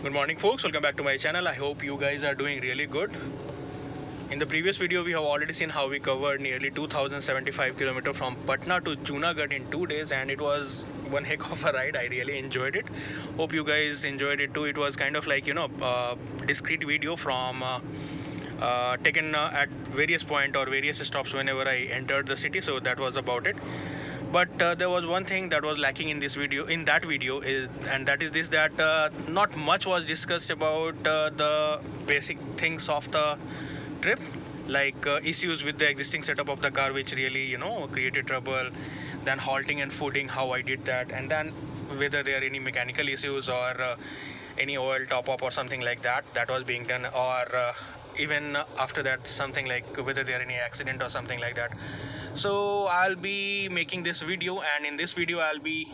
Good morning folks, welcome back to my channel. I hope you guys are doing really good. In the previous video we have already seen how we covered nearly 2075 km from Patna to Junagadh in 2 days, and it was one heck of a ride. I really enjoyed it. Hope you guys enjoyed it too. It was kind of like, discrete video from taken at various point or various stops whenever I entered the city. So that was about it. But there was one thing that was lacking in that video and that is this, that not much was discussed about the basic things of the trip, like issues with the existing setup of the car, which really created trouble, then halting and fooding, how I did that, and then whether there are any mechanical issues or any oil top up or something like that was being done, or even after that something like whether there are any accident or something like that. So I'll be making this video, and in this video I'll be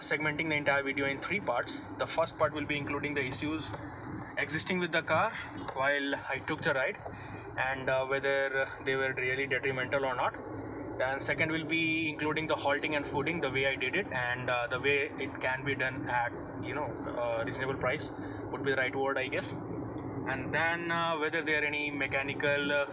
segmenting the entire video in 3 parts. The first part will be including the issues existing with the car while I took the ride, and whether they were really detrimental or not. Then second will be including the halting and fooding, the way I did it, and the way it can be done at reasonable price would be the right word, I guess. And then whether there are any mechanical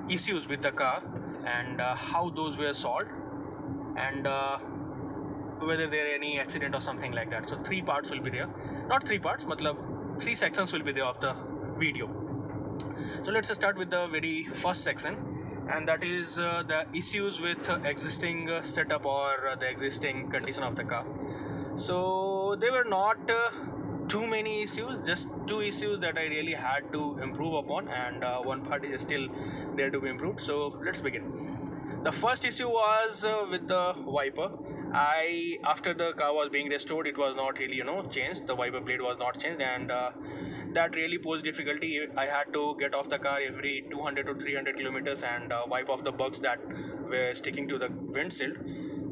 issues with the car and how those were solved, and whether there are any accident or something like that. So 3 parts will be there, not 3 parts, matlab 3 sections will be there of the video. So let's start with the very first section, and that is the issues with existing setup or the existing condition of the car. So there were not too many issues, just 2 issues that I really had to improve upon, and one part is still there to be improved. So let's begin. The first issue was with the wiper. After the car was being restored, it was not really changed. The wiper blade was not changed, and that really posed difficulty. I had to get off the car every 200 to 300 kilometers and wipe off the bugs that were sticking to the windshield.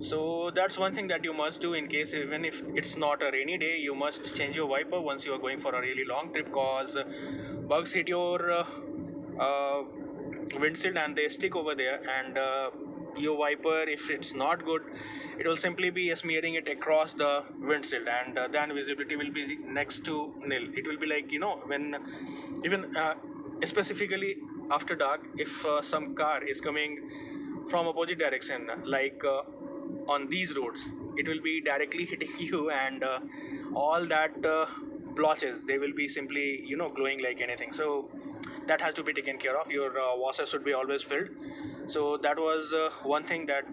So that's one thing that you must do in case, even if it's not a rainy day, you must change your wiper once you are going for a really long trip, cause bugs hit your windshield and they stick over there, and your wiper, if it's not good, it will simply be smearing it across the windshield, and then visibility will be next to nil. It will be like when even specifically after dark, if some car is coming from opposite direction, like on these roads, it will be directly hitting you, and all that blotches, they will be simply glowing like anything. So that has to be taken care of. Your washer should be always filled. So that was one thing that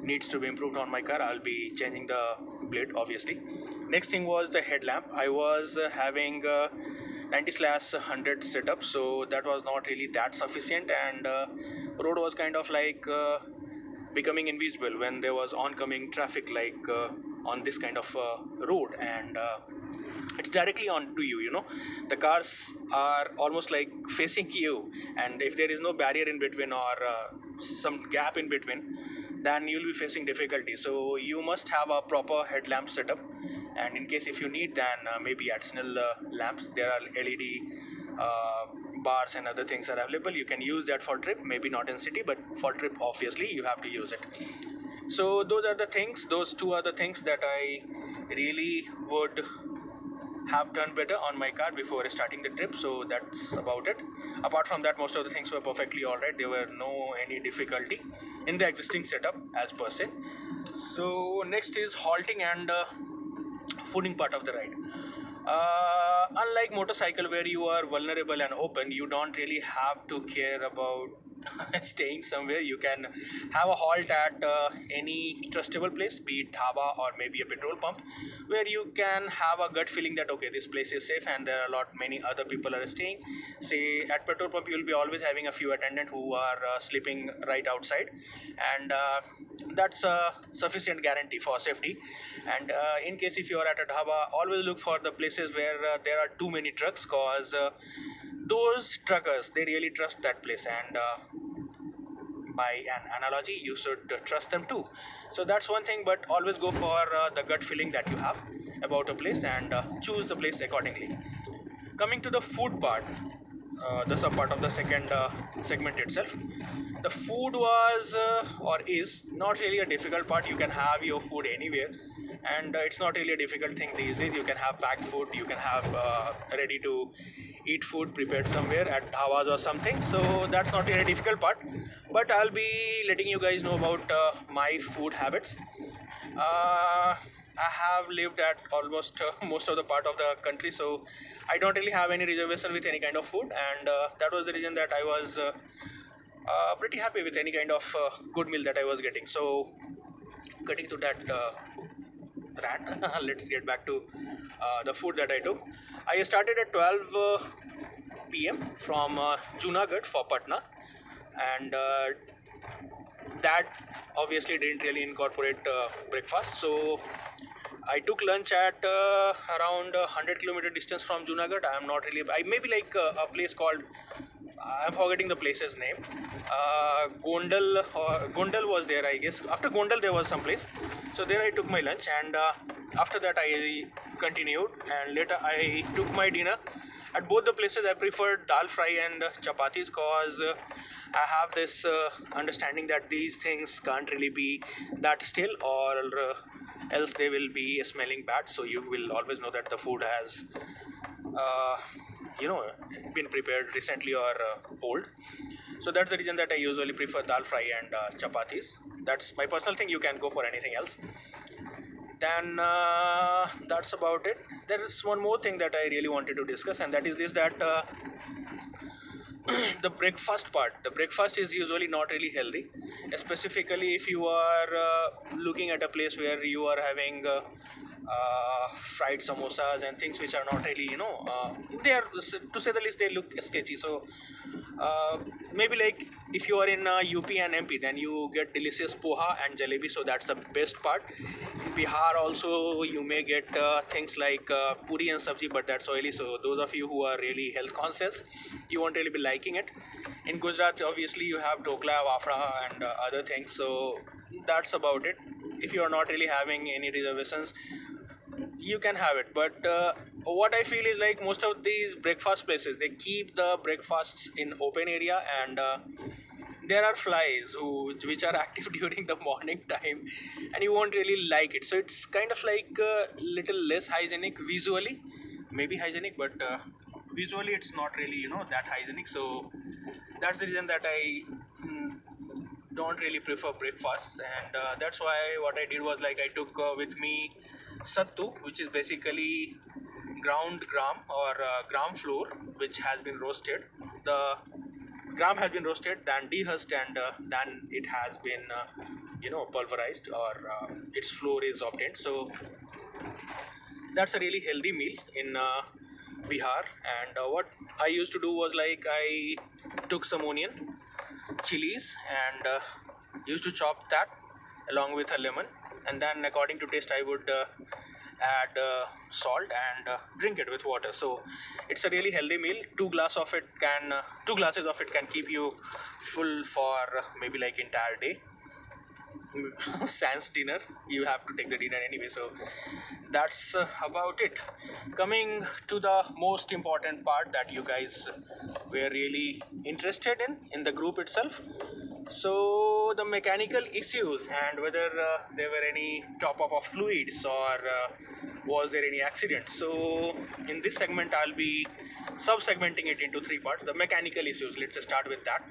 needs to be improved on my car. I'll be changing the blade, obviously. Next thing was the headlamp. I was having 90/100 setup, so that was not really that sufficient, and road was kind of like becoming invisible when there was oncoming traffic, like on this kind of road, and it's directly onto you. The cars are almost like facing you, and if there is no barrier in between or some gap in between, then you'll be facing difficulty. So you must have a proper headlamp setup, and in case if you need, then maybe additional lamps, there are LED bars and other things are available. You can use that for trip, maybe not in city, but for trip obviously you have to use it. So those are the things, those 2 are the things that I really would have done better on my car before starting the trip. So that's about it. Apart from that, most of the things were perfectly alright. There were no any difficulty in the existing setup as per se. So next is halting and fooding part of the ride. Unlike motorcycle, where you are vulnerable and open, you don't really have to care about staying somewhere. You can have a halt at any trustable place, be it dhaba or maybe a petrol pump, where you can have a gut feeling that okay, this place is safe and there are many other people are staying. Say at petrol pump, you will be always having a few attendant who are sleeping right outside, and that's a sufficient guarantee for safety. And in case if you are at a dhaba, always look for the places where there are too many trucks, cause those truckers, they really trust that place, and by an analogy, you should trust them too. So that's one thing, but always go for the gut feeling that you have about a place, and choose the place accordingly. Coming to the food part, the sub part of the second segment itself, the food was or is not really a difficult part. You can have your food anywhere, and it's not really a difficult thing these days. You can have packed food, you can have ready to eat food prepared somewhere at dhawas or something, so that's not really a difficult part. But I'll be letting you guys know about my food habits. I have lived at almost most of the part of the country, so I don't really have any reservation with any kind of food, and that was the reason that I was pretty happy with any kind of good meal that I was getting. So, cutting to that rant, let's get back to the food that I took. I started at 12 p.m. from Junagadh for Patna, and that obviously didn't really incorporate breakfast. So I took lunch at around 100-kilometer distance from Junagadh. I am not really. I maybe like a place called. I'm forgetting the place's name. Gondal was there, I guess. After Gondal, there was some place. So there I took my lunch, and after that I continued, and later I took my dinner. At both the places, I preferred dal fry and chapatis, cause I have this understanding that these things can't really be that still, or else they will be smelling bad. So you will always know that the food has uh, been prepared recently or old. So that's the reason that I usually prefer dal fry and chapatis. That's my personal thing. You can go for anything else. Then that's about it. There is one more thing that I really wanted to discuss, and that is this, that the breakfast part. The breakfast is usually not really healthy, specifically if you are looking at a place where you are having fried samosas and things which are not really, they are, to say the least, they look sketchy. So maybe like if you are in UP and MP, then you get delicious poha and jalebi, so that's the best part. In Bihar also you may get things like puri and sabji, but that's oily, so those of you who are really health conscious, you won't really be liking it. In Gujarat obviously you have dokla, wafra and other things, so that's about it. If you are not really having any reservations, you can have it. But what I feel is like most of these breakfast places, they keep the breakfasts in open area, and there are flies which are active during the morning time, and you won't really like it. So it's kind of like little less hygienic visually, maybe hygienic, but visually it's not really that hygienic. So that's the reason that I don't really prefer breakfasts, and that's why what I did was like I took with me sattu, which is basically ground gram or gram flour, which has been roasted. The gram has been roasted, then dehusked, and then it has been pulverized, or its flour is obtained. So that's a really healthy meal in Bihar. And what I used to do was like I took some onion, chilies, and used to chop that along with a lemon, and then according to taste I would add salt and drink it with water. So it's a really healthy meal. Two glasses of it can keep you full for maybe like entire day. Sans dinner, you have to take the dinner anyway. So that's about it. Coming to the most important part that you guys were really interested in the group itself. So the mechanical issues, and whether there were any top up of fluids, or was there any accident. So in this segment I'll be sub-segmenting it into three parts. The mechanical issues, let's start with that.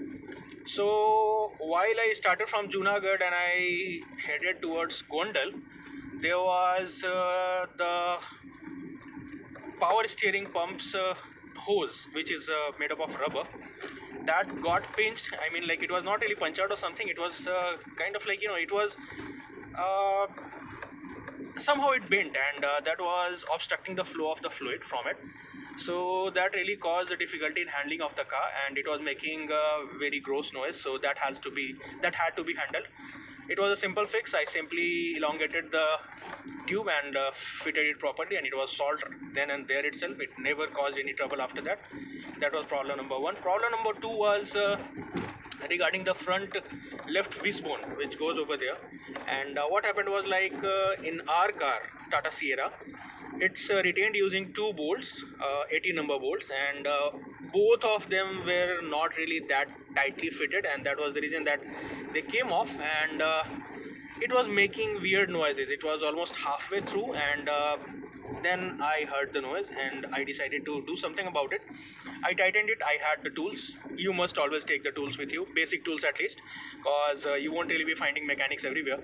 So while I started from Junagadh and I headed towards Gondal, there was the power steering pump's hose, which is made up of rubber, that got pinched. I mean, like, it was not really punched out or something. It was kind of like, it was somehow it bent, and that was obstructing the flow of the fluid from it. So that really caused a difficulty in handling of the car, and it was making a very gross noise. So that had to be handled. It was a simple fix. I simply elongated the tube and fitted it properly, and it was solved then and there itself. It never caused any trouble after that. That was problem number one. Problem number two was regarding the front left wishbone, which goes over there. And what happened was, like, in our car, Tata Sierra, it's retained using two bolts, 80 number bolts, and both of them were not really that tightly fitted, and that was the reason that they came off. And it was making weird noises. It was almost halfway through, and then I heard the noise and I decided to do something about it. I tightened it. I had the tools. You must always take the tools with you, basic tools at least, because you won't really be finding mechanics everywhere.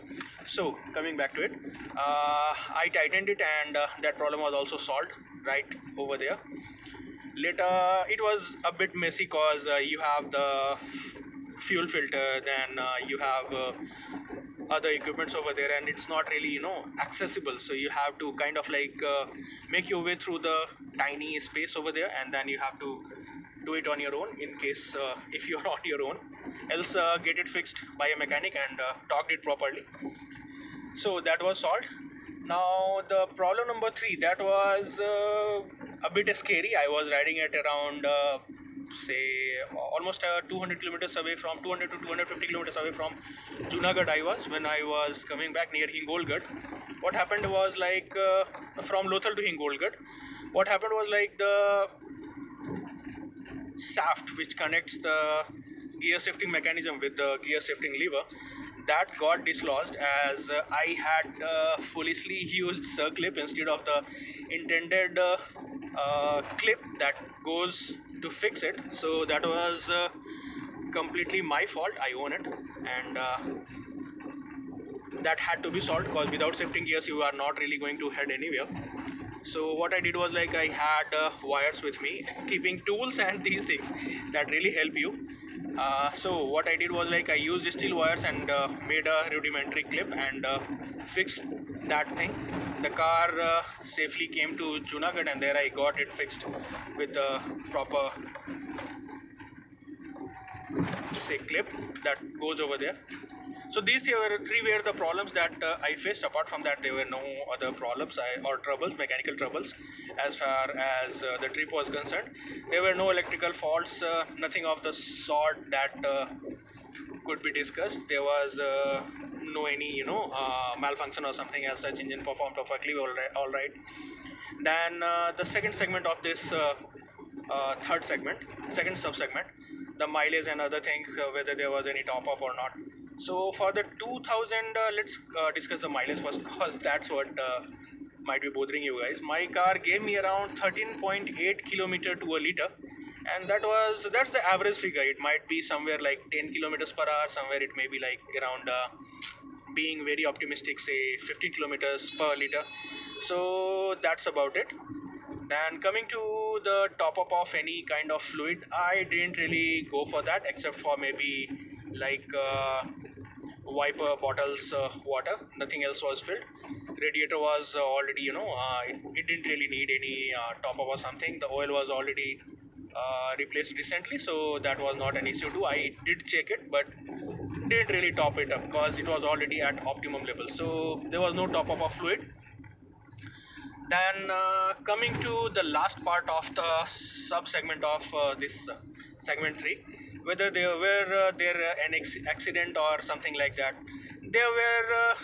So coming back to it, I tightened it, and that problem was also solved right over there. Later it was a bit messy because you have the fuel filter, then you have other equipments over there, and it's not really accessible, so you have to kind of like make your way through the tiny space over there, and then you have to do it on your own in case if you're on your own, else get it fixed by a mechanic and torqued it properly. So that was solved. Now the problem number 3, that was a bit scary. I was riding at around say almost 200 kilometers away from 200 to 250 kilometers away from Junagadh. I was when I was coming back near Hingolgarh. What happened was like from Lothal to Hingolgarh, what happened was like the shaft which connects the gear shifting mechanism with the gear shifting lever, that got dislodged, as I had foolishly used circlip instead of the intended clip that goes to fix it. So that was completely my fault. I own it, and that had to be solved, because without shifting gears you are not really going to head anywhere. So what I did was like I had wires with me, keeping tools and these things that really help you. So what I did was like I used steel wires and made a rudimentary clip and fixed that thing. The car safely came to Junagadh, and there I got it fixed with the proper say clip that goes over there. So these three were the problems that I faced. Apart from that, there were no other problems or troubles, mechanical troubles, as far as the trip was concerned. There were no electrical faults, nothing of the sort that could be discussed. There was no any malfunction or something as such. Engine performed perfectly all right. Then the second segment of this second sub-segment, the mileage and other things, whether there was any top up or not. So for the 2000, let's discuss the mileage first, because that's what might be bothering you guys. My car gave me around 13.8 kilometer to a liter, and that's the average figure. It might be somewhere like 10 kilometers per hour, somewhere it may be like around being very optimistic, say 15 kilometers per liter. So that's about it. Then coming to the top up of any kind of fluid, I didn't really go for that, except for maybe like wiper bottles water. Nothing else was filled. Radiator was already it didn't really need any top up or something. The oil was already replaced recently, so that was not an issue too. I did check it, but didn't really top it up because it was already at optimum level, so there was no top up of fluid. Then coming to the last part of the sub segment of this segment 3, whether there were an accident or something like that. There were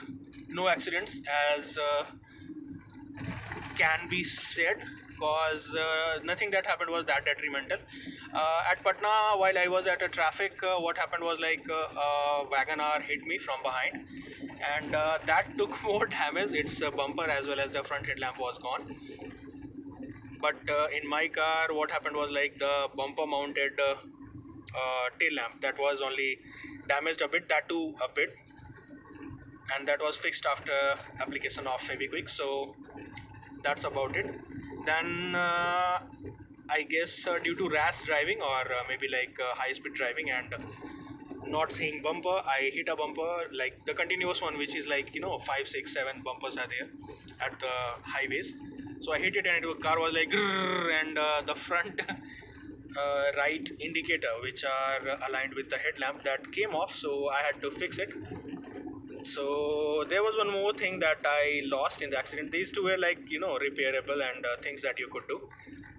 no accidents, as can be said, because nothing that happened was that detrimental. At Patna, while I was at a traffic, what happened was like a Wagon-R hit me from behind, and that took more damage. Its bumper as well as the front headlamp was gone. But in my car, what happened was like the bumper mounted tail lamp that was only damaged a bit, that too a bit, and that was fixed after application of Fevikwik. So that's about it. Then I guess due to rash driving, or maybe like high-speed driving and not seeing bumper, I hit a bumper, like the continuous one, which is like 5, 6, 7 bumpers are there at the highways. So I hit it, and the car was like grrr, and the front right indicator, which are aligned with the headlamp, that came off, so I had to fix it. So there was one more thing that I lost in the accident. These two were like repairable and things that you could do.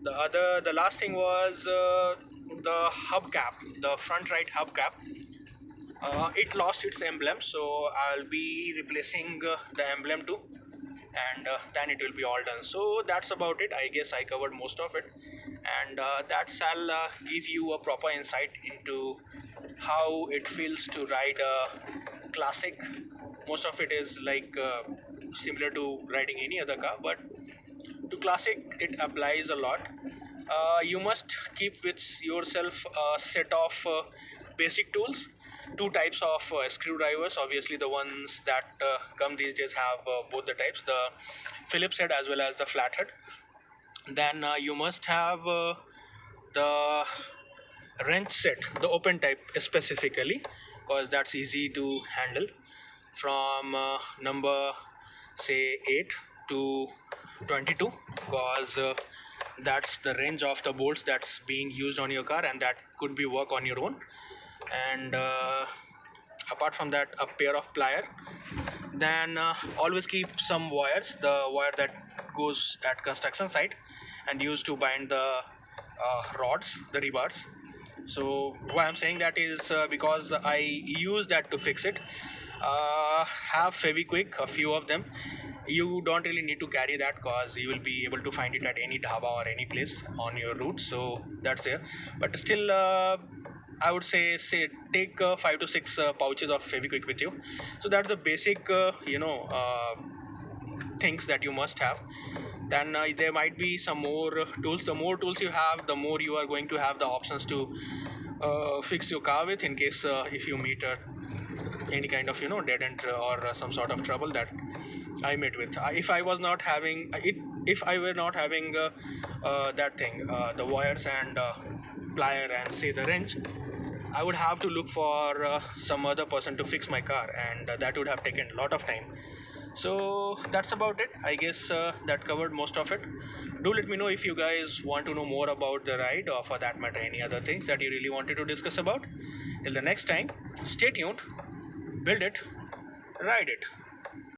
The last thing was the hubcap, the front right hubcap. It lost its emblem, so I'll be replacing the emblem too, and then it will be all done. So that's about it. I guess I covered most of it, and that shall give you a proper insight into how it feels to ride a classic most of it is like similar to riding any other car, but to classic it applies a lot. You must keep with yourself a set of basic tools, two types of screwdrivers. Obviously the ones that come these days have both the types, the Phillips head as well as the flathead. Then you must have the wrench set, the open type specifically, because that's easy to handle, from number say 8 to 22, because that's the range of the bolts that's being used on your car, and that could be work on your own. And apart from that, a pair of plier. Then always keep some wires, the wire that goes at construction site and used to bind the rods, the rebars. So why I'm saying that is because I use that to fix it. Have Feviquick, a few of them. You don't really need to carry that because you will be able to find it at any dhaba or any place on your route, so that's there. But still, I would say take 5 to 6 pouches of Feviquick with you. So that's the basic things that you must have. Then there might be some more tools. The more tools you have, the more you are going to have the options to fix your car with, in case if you meet any kind of dead end or some sort of trouble that I met with. If I was not having it, if I were not having that thing, the wires and plier and say the wrench, I would have to look for some other person to fix my car, and that would have taken a lot of time. So that's about it. I guess that covered most of it. Do let me know if you guys want to know more about the ride, or for that matter any other things that you really wanted to discuss about. Till the next time, stay tuned, build it, ride it.